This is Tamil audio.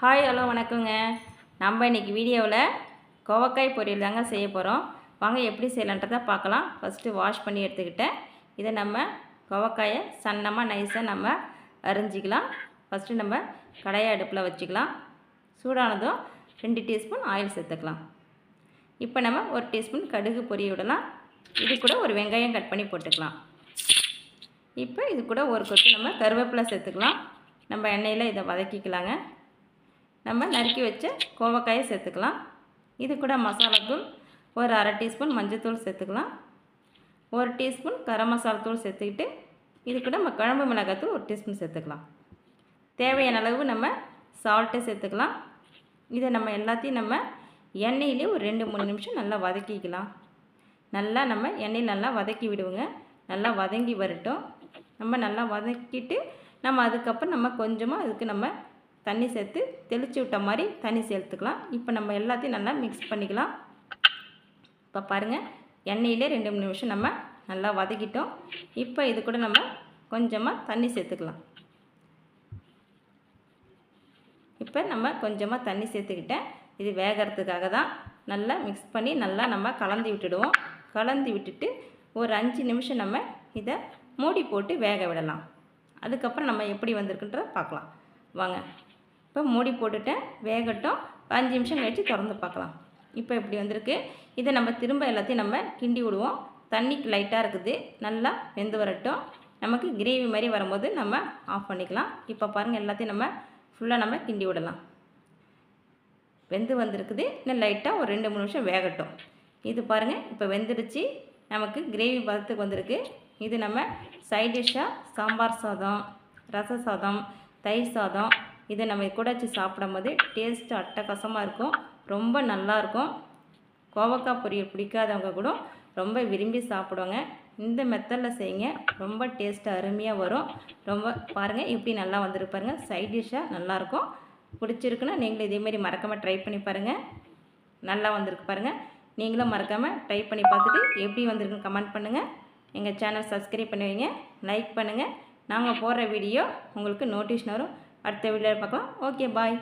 ஹாய் ஹலோ வணக்கங்க. நம்ம இன்றைக்கி வீடியோவில் கோவக்காய் பொரியல் தாங்க செய்ய போகிறோம். வாங்க எப்படி செய்யலான்றதை பார்க்கலாம். ஃபஸ்ட்டு வாஷ் பண்ணி எடுத்துக்கிட்டேன். இதை நம்ம கோவக்காயை சன்னமாக நைஸாக நம்ம அரிஞ்சிக்கலாம். ஃபஸ்ட்டு நம்ம கடாயை அடுப்பில் வச்சுக்கலாம். சூடானதும் 2 டீஸ்பூன் ஆயில் சேர்த்துக்கலாம். இப்போ நம்ம 1 டீஸ்பூன் கடுகு பொரிய விடலாம். இது கூட ஒரு வெங்காயம் கட் பண்ணி போட்டுக்கலாம். இப்போ இது கூட ஒரு கொத்து நம்ம கருவேப்பிலை சேர்த்துக்கலாம். நம்ம எண்ணெயில் இதை வதக்கிக்கலாங்க. நம்ம நறுக்கி வச்ச கோவக்காயை சேர்த்துக்கலாம். இது கூட மசாலாத்தூள் ஒரு 1/2 டீஸ்பூன் மஞ்சள்தூள் சேர்த்துக்கலாம். 1 டீஸ்பூன் கரம் மசாலா தூள் சேர்த்துக்கிட்டு இது கூட நம்ம குழம்பு மிளகாத்தூள் 1 டீஸ்பூன் சேர்த்துக்கலாம். தேவையான அளவு நம்ம சால்ட்டை சேர்த்துக்கலாம். இதை நம்ம எல்லாத்தையும் நம்ம எண்ணெயிலே ஒரு 2-3 நிமிஷம் நல்லா வதக்கிக்கலாம். நல்லா நம்ம எண்ணெயில் நல்லா வதக்கி விடுவோங்க. நல்லா வதங்கி வரட்டும். நம்ம நல்லா வதக்கிட்டு நம்ம அதுக்கப்புறம் நம்ம கொஞ்சமாக அதுக்கு நம்ம தண்ணி சேர்த்து தெளித்து விட்ட மாதிரி தண்ணி சேர்த்துக்கலாம். இப்போ நம்ம எல்லாத்தையும் நல்லா மிக்ஸ் பண்ணிக்கலாம். இப்போ பாருங்கள், எண்ணெயிலே 2-3 நிமிஷம் நம்ம நல்லா வதக்கிட்டோம். இப்போ இது கூட நம்ம கொஞ்சமாக தண்ணி சேர்த்துக்கலாம். இப்போ நம்ம கொஞ்சமாக தண்ணி சேர்த்துக்கிட்டேன். இது வேகிறதுக்காக தான். நல்லா மிக்ஸ் பண்ணி நல்லா நம்ம கலந்து விட்டுடுவோம். கலந்து விட்டுட்டு ஒரு 5 நிமிஷம் நம்ம இதை மூடி போட்டு வேக விடலாம். அதுக்கப்புறம் நம்ம எப்படி வந்திருக்குன்றத பார்க்கலாம் வாங்க. இப்போ மூடி போட்டுட்டேன், வேகட்டும். 5 நிமிஷம் கழித்து திறந்து பார்க்கலாம். இப்போ இப்படி வந்திருக்கு. இதை நம்ம திரும்ப எல்லாத்தையும் நம்ம கிண்டி விடுவோம். தண்ணி லைட்டாக இருக்குது, நல்லா வெந்து வரட்டும். நமக்கு கிரேவி மாதிரி வரும்போது நம்ம ஆஃப் பண்ணிக்கலாம். இப்போ பாருங்கள், எல்லாத்தையும் நம்ம ஃபுல்லாக நம்ம கிண்டி விடலாம். வெந்து வந்திருக்குது. இன்னும் லைட்டாக ஒரு 2-3 நிமிஷம் வேகட்டும். இது பாருங்கள், இப்போ வெந்துடுச்சு. நமக்கு கிரேவி பதத்துக்கு வந்திருக்கு. இது நம்ம சைட் டிஷ்ஷாக சாம்பார் சாதம், ரச சாதம், தயிர் சாதம் இதை நம்ம கூட வச்சு சாப்பிடும்போது டேஸ்ட்டு அட்டகாசமாக இருக்கும். ரொம்ப நல்லாயிருக்கும். கோவக்காய் பொரியல் பிடிக்காதவங்க கூட ரொம்ப விரும்பி சாப்பிடுவாங்க. இந்த மெத்தடில் செய்யுங்க, ரொம்ப டேஸ்ட்டு அருமையாக வரும். ரொம்ப பாருங்கள், இப்படி நல்லா வந்துருக்கு பாருங்கள். சைட் டிஷ்ஷாக நல்லாயிருக்கும். பிடிச்சிருக்குன்னா நீங்களும் இதேமாரி மறக்காமல் ட்ரை பண்ணி பாருங்கள். நல்லா வந்திருக்கு பாருங்கள். நீங்களும் மறக்காமல் ட்ரை பண்ணி பார்த்துட்டு எப்படி வந்திருக்குன்னு கமெண்ட் பண்ணுங்கள். எங்கள் சேனல் சப்ஸ்கிரைப் பண்ணுவீங்க, லைக் பண்ணுங்கள். நாங்கள் போடுற வீடியோ உங்களுக்கு நோட்டிஃபிகேஷன் வரும். அடுத்த வீடியோவில் பார்க்கலாம். ஓகே, பாய்.